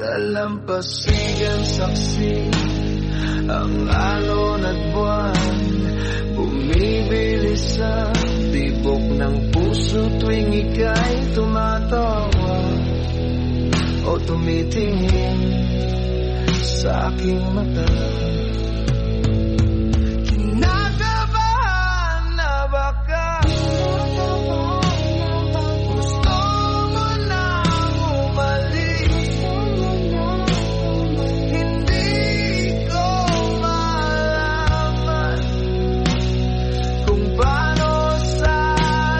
Dalampasigan saksi ang alon at buwan, bumibilis sa tibok ng puso tuwing ika'y tumatawa o tumitingin sa aking mata. Kinakabahan na baka gusto mo nang umalis. Hindi ko malaman kung paano sasabihin.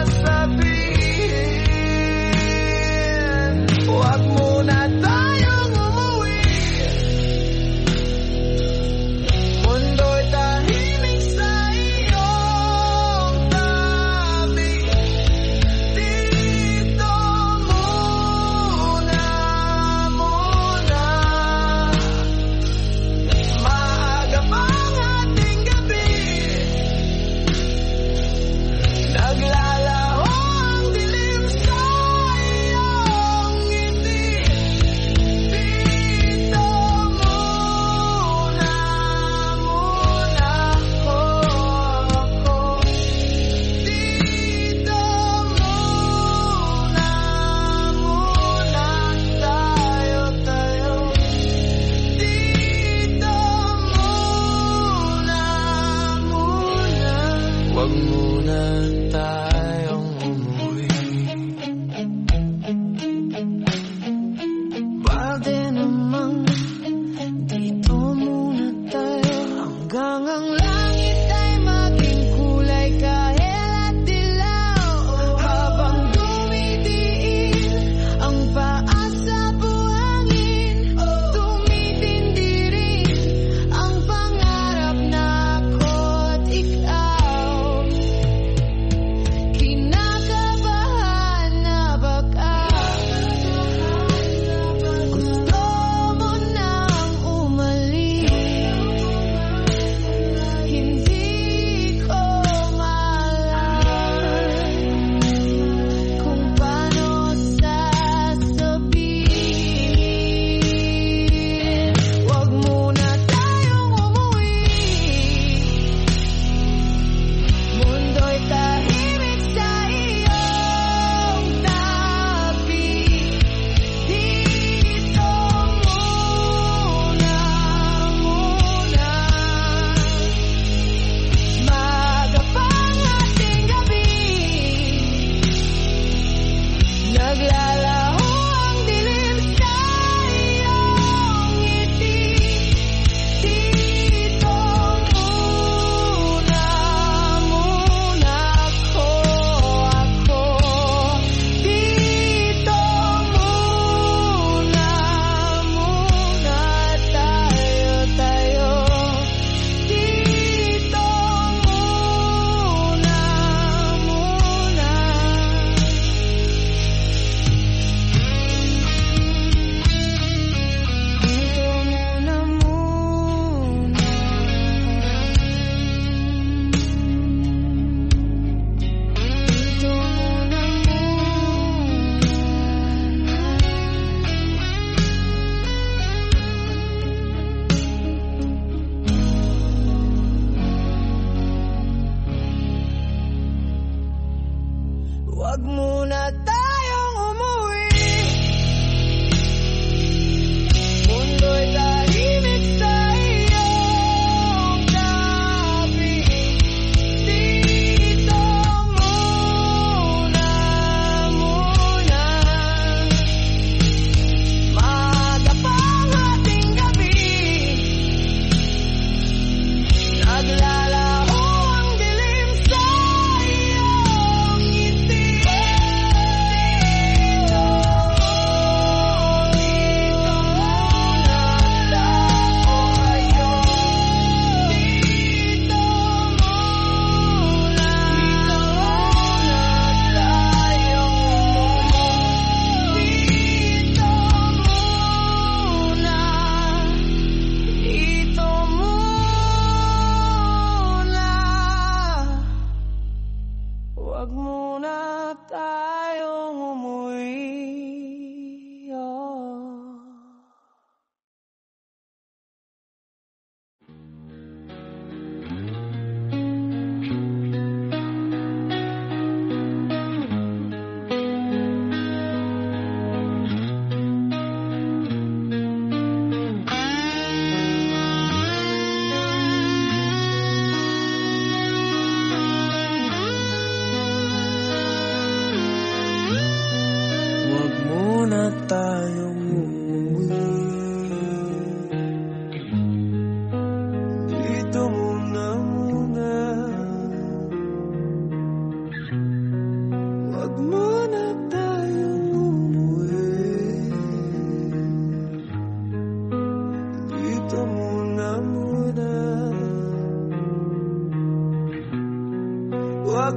Huwag muna tayong umuwi.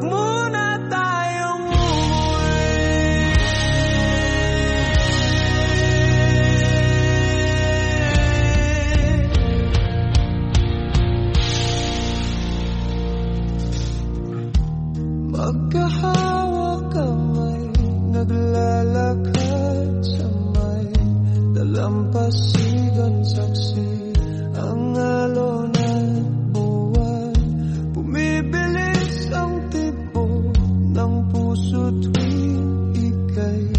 muna tayong umuwi. Magkahawak kamay, naglalakad sa may dalampasigan, saksi ang alon at buwan. Bumibilis ang tibok ng puso tuwing ika'y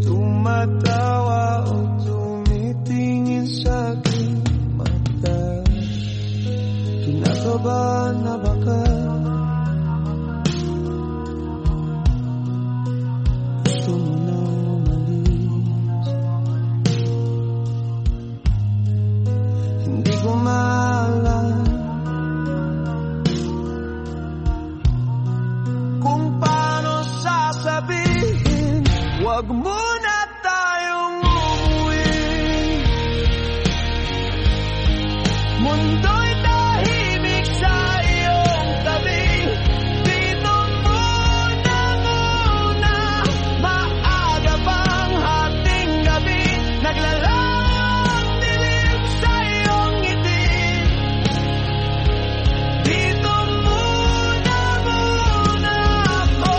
tumatawa o tumitingin sa aking mata. Kinakabahan na baka wag muna tayong umuwi. Mundo'y tahimik sa iyong tabi. Dito muna, maaga pang hating gabi. Naglalawang dilim sa iyong ngiti. Dito muna ako.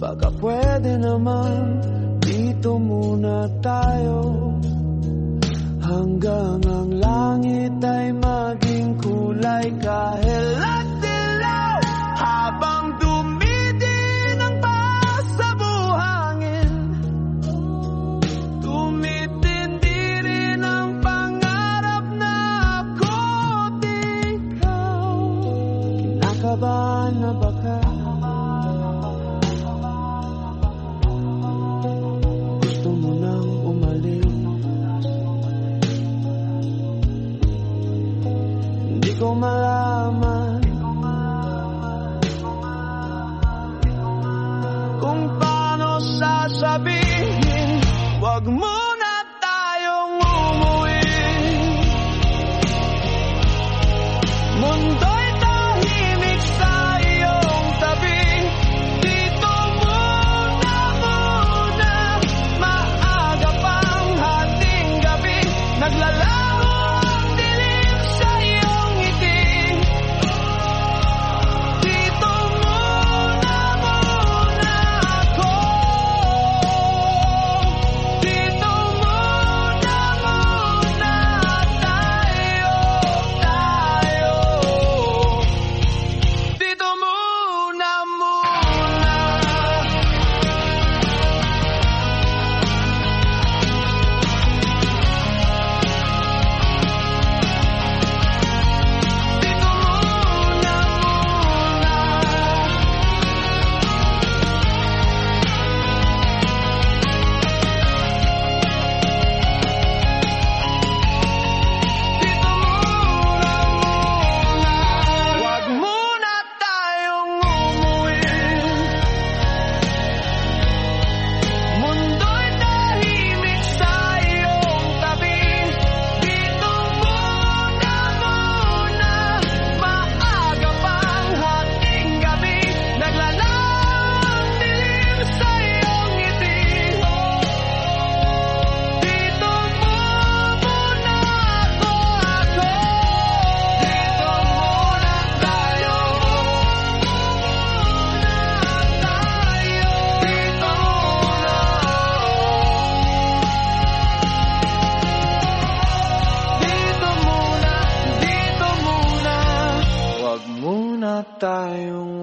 Baka pwede naman dito muna tayo, hanggang ang langit ay maging kulay kahilat dilaw, habang dumidinang pa sa buhangin. Tumitindi rin ang pangarap na ako't ikaw. Kinakabahan na baka ko malaman kung paano sasabihin, wag muna tayong umuwi. Mundo'y tahimik sa iyong tabi. Dito muna, maaga pang hating gabi. Naglalaro ang dilim sa iyong ngiti. Dito muna ako. Dito muna tayo. Dito muna. Wag muna tayong umuwi. Mundo'y tahimik sa iyong tabi. Dito muna, maaga pang hating gabi. Naglalawang dilim sa iyong ngiti. Dito muna ako. Dito muna tayo. Dito muna. Wag muna tayong